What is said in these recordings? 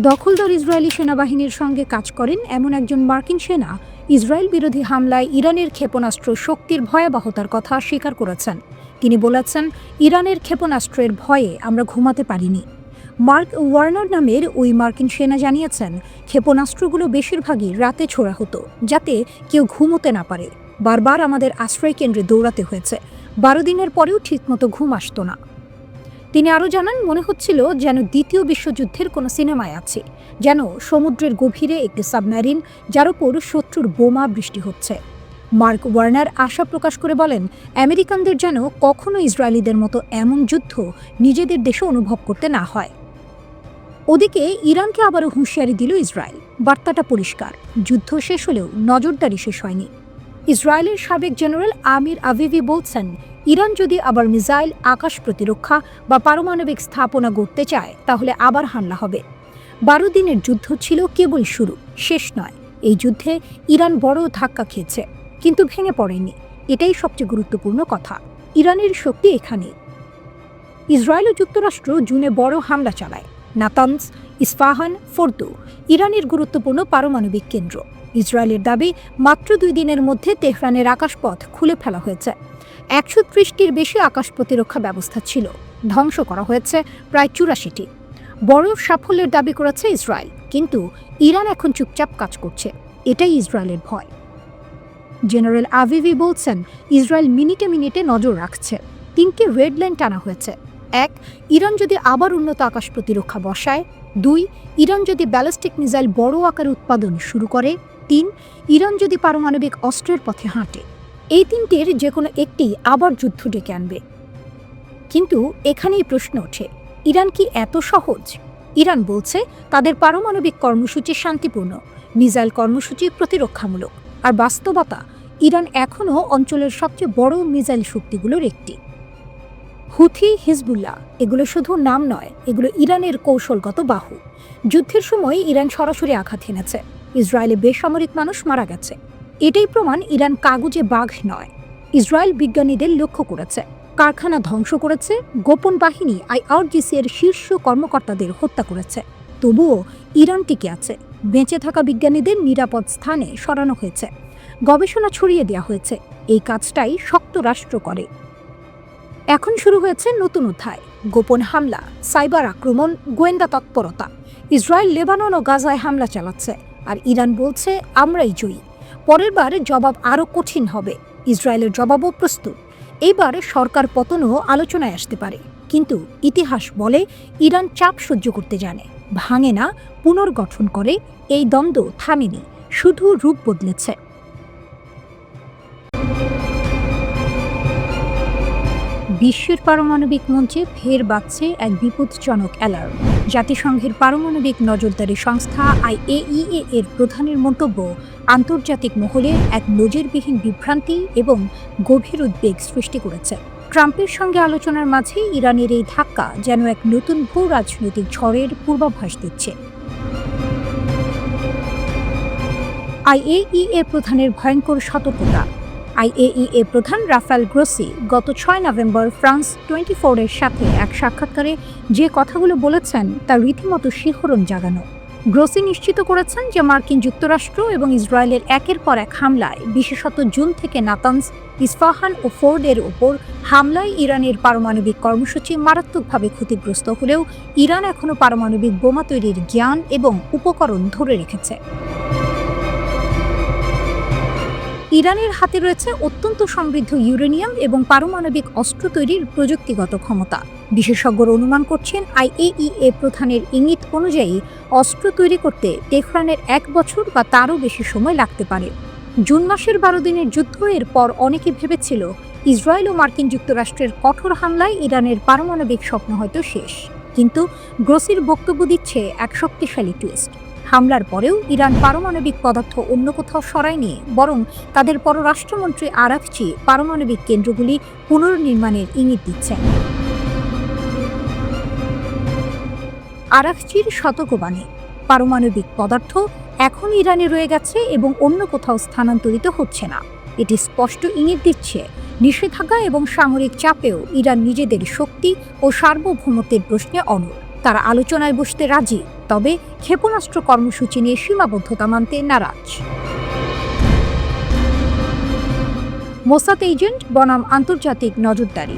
দখলদার ইসরায়েলি সেনাবাহিনীর সঙ্গে কাজ করেন এমন একজন মার্কিন সেনা ইসরায়েল বিরোধী হামলায় ইরানের ক্ষেপণাস্ত্র শক্তির ভয়াবহতার কথা স্বীকার করেছেন। তিনি বলেছেন, ইরানের ক্ষেপণাস্ত্রের ভয়ে আমরা ঘুমাতে পারিনি। মার্ক ওয়ার্নার নামের ওই মার্কিন সেনা জানিয়েছেন, ক্ষেপণাস্ত্রগুলো বেশিরভাগই রাতে ছোড়া হতো যাতে কেউ ঘুমোতে না পারে। বারবার আমাদের আশ্রয় কেন্দ্রে দৌড়াতে হয়েছে। 12 দিনের পরেও ঠিকমতো ঘুম আসতো না। তিনি আরও জানান, মনে হচ্ছিল যেন দ্বিতীয় বিশ্বযুদ্ধের কোনো সিনেমায় আছে, যেন সমুদ্রের গভীরে একটি সাবমেরিন যার ওপর শত্রুর বোমা বৃষ্টি হচ্ছে। মার্ক ওয়ার্নার আশা প্রকাশ করে বলেন, আমেরিকানদের যেন কখনো ইসরায়েলিদের মতো এমন যুদ্ধ নিজেদের দেশে অনুভব করতে না হয়। ওদিকে ইরানকে আবারও হুঁশিয়ারি দিল ইসরায়েল। বার্তাটা পরিষ্কার, যুদ্ধ শেষ হলেও নজরদারি শেষ হয়নি। ইসরায়েলের সাবেক জেনারেল আমির আভিভি বলছেন, ইরান যদি আবার মিসাইল, আকাশ প্রতিরক্ষা বা পারমাণবিক স্থাপনা গড়তে চায় তাহলে আবার হামলা হবে। 12 দিনের যুদ্ধ ছিল কেবল শুরু, শেষ নয়। এই যুদ্ধে ইরান বড় ধাক্কা খেয়েছে, কিন্তু ভেঙে পড়েনি। এটাই সবচেয়ে গুরুত্বপূর্ণ কথা। ইরানের শক্তি এখানে। ইসরায়েল ও যুক্তরাষ্ট্র জুনে বড় হামলা চালায়। নাতানজ, ইস্পাহান, ফোর্দো ইরানের গুরুত্বপূর্ণ পারমাণবিক কেন্দ্র। ইসরায়েলের দাবি, মাত্র 2 দিনের মধ্যে তেহরানের আকাশপথ খুলে ফেলা হয়েছে। 130টির বেশি আকাশ প্রতিরক্ষা ব্যবস্থা ছিল, ধ্বংস করা হয়েছে প্রায় 84টি। বড় সাফল্যের দাবি করেছে ইসরায়েল, কিন্তু ইরান এখন চুপচাপ কাজ করছে। এটাই ইসরায়েলের ভয়। জেনারেল আভিভি বলছেন, ইসরায়েল মিনিটে মিনিটে নজর রাখছে। 3টি রেড লাইন টানা হয়েছে। 1, ইরান যদি আবার উন্নত আকাশ প্রতিরক্ষা বসায়। 2, ইরান যদি ব্যালিস্টিক মিসাইল বড় আকারে উৎপাদন শুরু করে। 3, ইরান যদি পারমাণবিক অস্ত্রের পথে হাঁটে। এই 3টির যে কোনো একটি আবার যুদ্ধ ডেকে আনবে। কিন্তু এখানেই প্রশ্ন ওঠে, ইরান কি এত সহজ? ইরান বলছে তাদের পারমাণবিক কর্মসূচি শান্তিপূর্ণ, মিসাইল কর্মসূচি প্রতিরক্ষামূলক। আর বাস্তবতা, ইরান এখনও অঞ্চলের সবচেয়ে বড় মিসাইল শক্তিগুলোর একটি। হুথি, হিজবুল্লাহ এগুলো শুধু নাম নয়, এগুলো ইরানের কৌশলগত বাহু। যুদ্ধের সময় ইরান সরাসরি আঘাত হেনেছে। ইসরায়েলে বেসামরিক মানুষ মারা গেছে। এটাই প্রমাণ ইরান কাগুজে বাঘ নয়। ইসরায়েল বিজ্ঞানীদের লক্ষ্য করেছে, কারখানা ধ্বংস করেছে, গোপন বাহিনী IRGC এর শীর্ষ কর্মকর্তাদের হত্যা করেছে। তবুও ইরান টিকে আছে। বেঁচে থাকা বিজ্ঞানীদের নিরাপদ স্থানে সরানো হয়েছে, গবেষণা ছড়িয়ে দেওয়া হয়েছে। এই কাজটাই শক্ত রাষ্ট্র করে। এখন শুরু হয়েছে নতুন অধ্যায়, গোপন হামলা, সাইবার আক্রমণ, গোয়েন্দা তৎপরতা। ইসরায়েল লেবানন ও গাজায় হামলা চালাচ্ছে, আর ইরান বলছে আমরাই জয়ী। পরের বার জবাব আরও কঠিন হবে। ইসরায়েলের জবাবও প্রস্তুত। এইবার সরকার পতনও আলোচনায় আসতে পারে। কিন্তু ইতিহাস বলে, ইরান চাপ সহ্য করতে জানে, ভাঙে না, পুনর্গঠন করে। এই দ্বন্দ্ব থামেনি, শুধু রূপ বদলেছে। বিশ্বের পারমাণবিক মঞ্চে ফের বাজছে এক বিপজ্জনক অ্যালার্ম। জাতিসংঘের পারমাণবিক নজরদারি সংস্থা IAEA এর প্রধানের মন্তব্য আন্তর্জাতিক মহলে এক নজিরবিহীন বিভ্রান্তি এবং গভীর উদ্বেগ সৃষ্টি করেছে। ট্রাম্পের সঙ্গে আলোচনার মাঝে ইরানের এই ধাক্কা যেন এক নতুন ভূ রাজনৈতিক ঝড়ের পূর্বাভাস দিচ্ছে। IAEA প্রধানের ভয়ঙ্কর সতর্কতা। IAEA প্রধান রাফায়েল গ্রোসি গত 6 নভেম্বর ফ্রান্স 24 এর সাথে এক সাক্ষাৎকারে যে কথাগুলো বলেছেন তা রীতিমতো শিহরণ জাগানো। গ্রোসি নিশ্চিত করেছেন যে মার্কিন যুক্তরাষ্ট্র এবং ইসরায়েলের একের পর এক হামলায়, বিশেষত জুন থেকে নাতানজ, ইস্পাহান ও ফোর্ডের ওপর হামলায় ইরানের পারমাণবিক কর্মসূচি মারাত্মকভাবে ক্ষতিগ্রস্ত হলেও ইরান এখনও পারমাণবিক বোমা তৈরির জ্ঞান এবং উপকরণ ধরে রেখেছে। ইরানের হাতে রয়েছে অত্যন্ত সমৃদ্ধ ইউরেনিয়াম এবং পারমাণবিক অস্ত্র তৈরির প্রযুক্তিগত ক্ষমতা। বিশেষজ্ঞরা অনুমান করছেন, IAEA প্রধানের ইঙ্গিত অনুযায়ী অস্ত্র তৈরি করতে তেহরানের 1 বছর বা তারও বেশি সময় লাগতে পারে। জুন মাসের 12 দিনের যুদ্ধ এর পর অনেকে ভেবেছিল ইসরায়েল ও মার্কিন যুক্তরাষ্ট্রের কঠোর হামলায় ইরানের পারমাণবিক স্বপ্ন হয়তো শেষ। কিন্তু গ্রোসির বক্তব্য দিচ্ছে এক শক্তিশালী টুইস্ট। হামলার পরেও ইরান পারমাণবিক পদার্থ অন্য কোথাও সরায়নি, বরং তাদের পররাষ্ট্রমন্ত্রী আরাকচি পারমাণবিক কেন্দ্রগুলি পুনর্নির্মাণের ইঙ্গিত দিচ্ছেন। আরাকচির সতর্কবাণী, পারমাণবিক পদার্থ এখন ইরানে রয়ে গেছে এবং অন্য কোথাও স্থানান্তরিত হচ্ছে না। এটি স্পষ্ট ইঙ্গিত দিচ্ছে, নিষেধাজ্ঞা এবং সামরিক চাপেও ইরান নিজেদের শক্তি ও সার্বভৌমত্বের প্রশ্নে অনড়। তারা আলোচনায় বসতে রাজি। তবে ক্ষেপণাস্ত্র কর্মসূচি নিয়ে সীমাবদ্ধতা মানতে নারাজ। মোসাদ এজেন্ট বনাম আন্তর্জাতিক নজরদারি।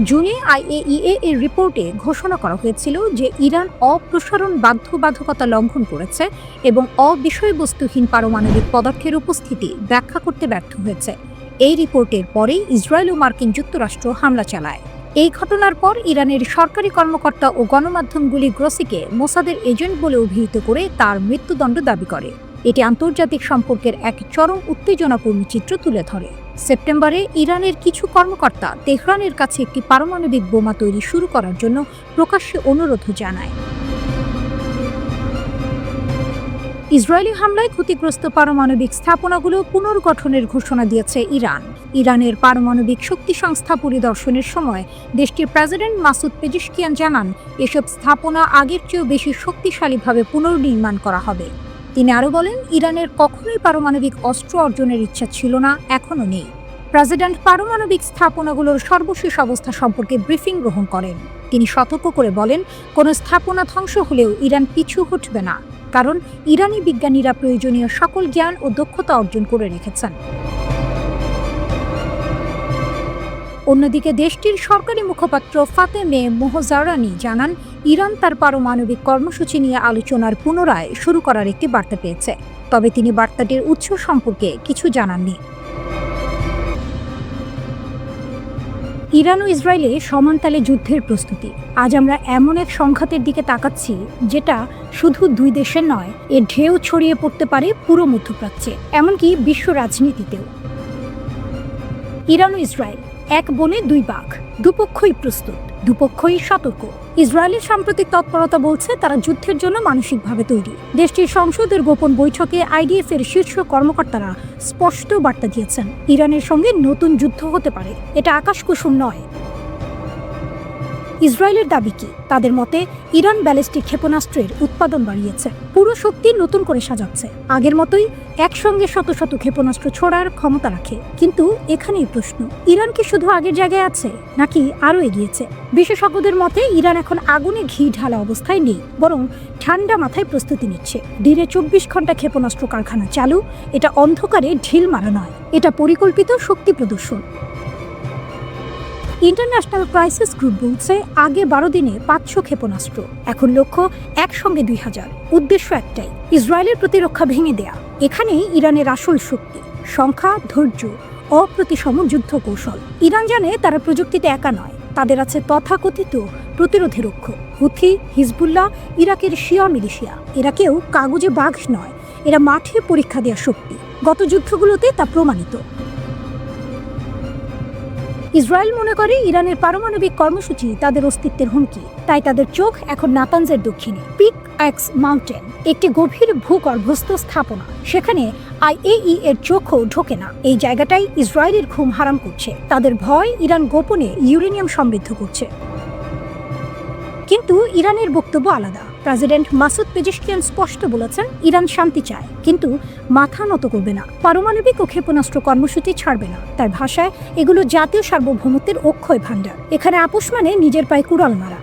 জুনে IAEA এর রিপোর্টে ঘোষণা করা হয়েছিল যে ইরান অপ্রসারণ বাধ্যবাধকতা লঙ্ঘন করেছে এবং অবিষয়বস্তুহীন পারমাণবিক পদার্থের উপস্থিতি ব্যাখ্যা করতে ব্যর্থ হয়েছে। এই রিপোর্টের পরেই ইসরায়েল ও মার্কিন যুক্তরাষ্ট্র হামলা চালায়। এই ঘটনার পর ইরানের সরকারি কর্মকর্তা ও গণমাধ্যমগুলি গ্রোসিকে মোসাদের এজেন্ট বলে অভিহিত করে তার মৃত্যুদণ্ড দাবি করে। এটি আন্তর্জাতিক সম্পর্কের এক চরম উত্তেজনাপূর্ণ চিত্র তুলে ধরে। সেপ্টেম্বরে ইরানের কিছু কর্মকর্তা তেহরানের কাছে একটি পারমাণবিক বোমা তৈরি শুরু করার জন্য প্রকাশ্যে অনুরোধ জানায়। ইসরায়েলি হামলায় ক্ষতিগ্রস্ত পারমাণবিক স্থাপনাগুলো পুনর্গঠনের ঘোষণা দিয়েছে ইরান। ইরানের পারমাণবিক শক্তি সংস্থা পরিদর্শনের সময় দেশটির প্রেসিডেন্ট মাসুদ পেজিশকিয়ান জানান, এসব স্থাপনা আগের চেয়েও বেশি শক্তিশালীভাবে পুনর্নির্মাণ করা হবে। তিনি আরও বলেন, ইরানের কখনোই পারমাণবিক অস্ত্র অর্জনের ইচ্ছা ছিল না, এখনও নেই। প্রেসিডেন্ট পারমাণবিক স্থাপনাগুলোর সর্বশেষ অবস্থা সম্পর্কে ব্রিফিং গ্রহণ করেন। তিনি সতর্ক করে বলেন, কোনো স্থাপনা ধ্বংস হলেও ইরান পিছু হটবে না, কারণ ইরানি বিজ্ঞানীরা প্রয়োজনীয় সকল জ্ঞান ও দক্ষতা অর্জন করে রেখেছেন। অন্যদিকে দেশটির সরকারি মুখপাত্র ফাতেমে মোহজারানি জানান, ইরান তার পারমাণবিক কর্মসূচি নিয়ে আলোচনার পুনরায় শুরু করার একটি বার্তা পেয়েছে, তবে তিনি বার্তাটির উৎস সম্পর্কে কিছু জানাননি। ইরান ও ইসরায়েলে সমানতালে যুদ্ধের প্রস্তুতি। আজ আমরা এমন এক সংঘাতের দিকে তাকাচ্ছি যেটা শুধু দুই দেশের নয়, এর ঢেউ ছড়িয়ে পড়তে পারে পুরো মধ্যপ্রাচ্যে, এমনকি বিশ্ব রাজনীতিতেও। ইরান ও ইসরায়েল এক বনে দুই বাঘ, দুপক্ষই প্রস্তুত, দুপক্ষই সতর্ক। ইসরায়েলের সাম্প্রতিক তৎপরতা বলছে তারা যুদ্ধের জন্য মানসিকভাবে তৈরি। দেশটির সংসদের গোপন বৈঠকে IDF এর শীর্ষ কর্মকর্তারা স্পষ্ট বার্তা দিয়েছেন, ইরানের সঙ্গে নতুন যুদ্ধ হতে পারে, এটা আকাশকুসুম নয়। ইসরায়েলের দাবি কি? তাদের মতে ইরান ব্যালিস্টিক ক্ষেপণাস্ত্রের উৎপাদন বাড়িয়েছে, পুরো শক্তি নতুন করে সাজাচ্ছে, আগের মতোই একসঙ্গে শত শত ক্ষেপণাস্ত্র ছোড়ার ক্ষমতা রাখে। কিন্তু এখানেই প্রশ্ন, ইরান কি শুধু আগের জায়গায় আছে নাকি আরও এগিয়েছে? বিশেষজ্ঞদের মতে ইরান এখন আগুনে ঘি ঢালা অবস্থায় নেই, বরং ঠান্ডা মাথায় প্রস্তুতি নিচ্ছে। দিনে 24 ঘন্টা ক্ষেপণাস্ত্র কারখানা চালু। এটা অন্ধকারে ঢিল মারা নয়, এটা পরিকল্পিত শক্তি প্রদর্শন। ইন্টারন্যাশনাল ক্রাইসিস গ্রুপ বলছে আগে 12 দিনে 500 ক্ষেপণাস্ত্র, এখন লক্ষ্য একসঙ্গে 2000। উদ্দেশ্য একটাই, ইসরায়েলের প্রতিরক্ষা ভেঙে দেয়া। এখানেই ইরানের আসল শক্তি, সংখ্যা, ধৈর্য, অপ্রতিসম যুদ্ধ কৌশল। ইরান জানে তারা প্রযুক্তিতে একা নয়, তাদের আছে তথাকথিত প্রতিরোধের অক্ষ। হুথি, হিজবুল্লাহ, ইরাকের শিয়া মিলিশিয়া, এরা কেউ কাগজে বাঘ নয়, এরা মাঠে পরীক্ষা দেওয়া শক্তি। গত যুদ্ধগুলোতে তা প্রমাণিত। ইসরায়েল মনে করে ইরানের পারমাণবিক কর্মসূচি তাদের অস্তিত্বের হুমকি, তাই তাদের চোখ এখন নাতানজের দক্ষিণে পিক এক্স মাউন্টেন, একটি গভীর ভূগর্ভস্থ স্থাপনা। সেখানে IAEA এর চোখও ঢোকে না। এই জায়গাটাই ইসরায়েলের ঘুম হারাম করছে। তাদের ভয় ইরান গোপনে ইউরেনিয়াম সমৃদ্ধ করছে। কিন্তু ইরানের বক্তব্য আলাদা। প্রেসিডেন্ট মাসুদ পেজিশকিয়ান স্পষ্ট বলেছেন, ইরান শান্তি চায় কিন্তু মাথা নত করবে না, পারমাণবিক ও ক্ষেপণাস্ত্র কর্মসূচি ছাড়বে না। তার ভাষায় এগুলো জাতীয় সার্বভৌমত্বের অক্ষয় ভাণ্ডার। এখানে আপোষ মানে নিজের পায়ে কুড়াল মারা।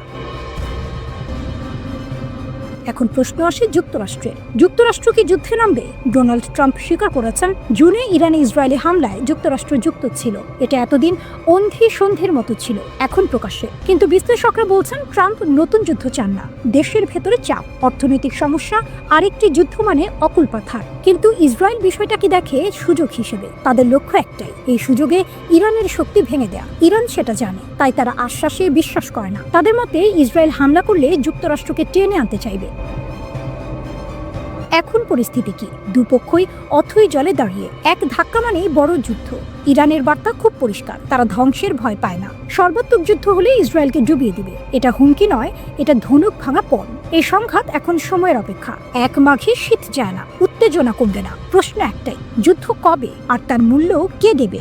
এখন প্রশ্ন আসে যুক্তরাষ্ট্রের। যুক্তরাষ্ট্র কি যুদ্ধে নামবে? ডোনাল্ড ট্রাম্প স্বীকার করেছেন, জুনে ইরানে ইসরায়েলি হামলায় যুক্তরাষ্ট্র যুক্ত ছিল। এটা এতদিন অন্ধি সন্ধির মতো ছিল, এখন প্রকাশ্যে। কিন্তু বিশ্লেষকরা বলছেন ট্রাম্প নতুন যুদ্ধ চান না। দেশের ভেতরে চাপ, অর্থনৈতিক সমস্যা, আরেকটি যুদ্ধ মানে অকুল পাথার। কিন্তু ইসরায়েল বিষয়টা কি দেখে সুযোগ হিসেবে। তাদের লক্ষ্য একটাই, এই সুযোগে ইরানের শক্তি ভেঙে দেয়া। ইরান সেটা জানে, তাই তারা আশ্বাসে বিশ্বাস করে না। তাদের মতে ইসরায়েল হামলা করলে যুক্তরাষ্ট্রকে টেনে আনতে চাইবে। এখন পরিস্থিতি কি? দুপক্ষই অথই জলে দাঁড়িয়ে, এক ধাক্কা মানেই বড় যুদ্ধ। ইরানের বার্তা খুব পরিষ্কার, তারা ধ্বংসের ভয় পায় না। সর্বাত্মক যুদ্ধ হলে ইসরায়েলকে ডুবিয়ে দিবে। এটা হুমকি নয়, এটা ধনুক ভাঙা পণ। এই সংঘাত এখন সময়ের অপেক্ষা। 1 মাঘে শীত যায় না, উত্তেজনা কমবে না। প্রশ্ন একটাই, যুদ্ধ কবে আর তার মূল্য কে দেবে?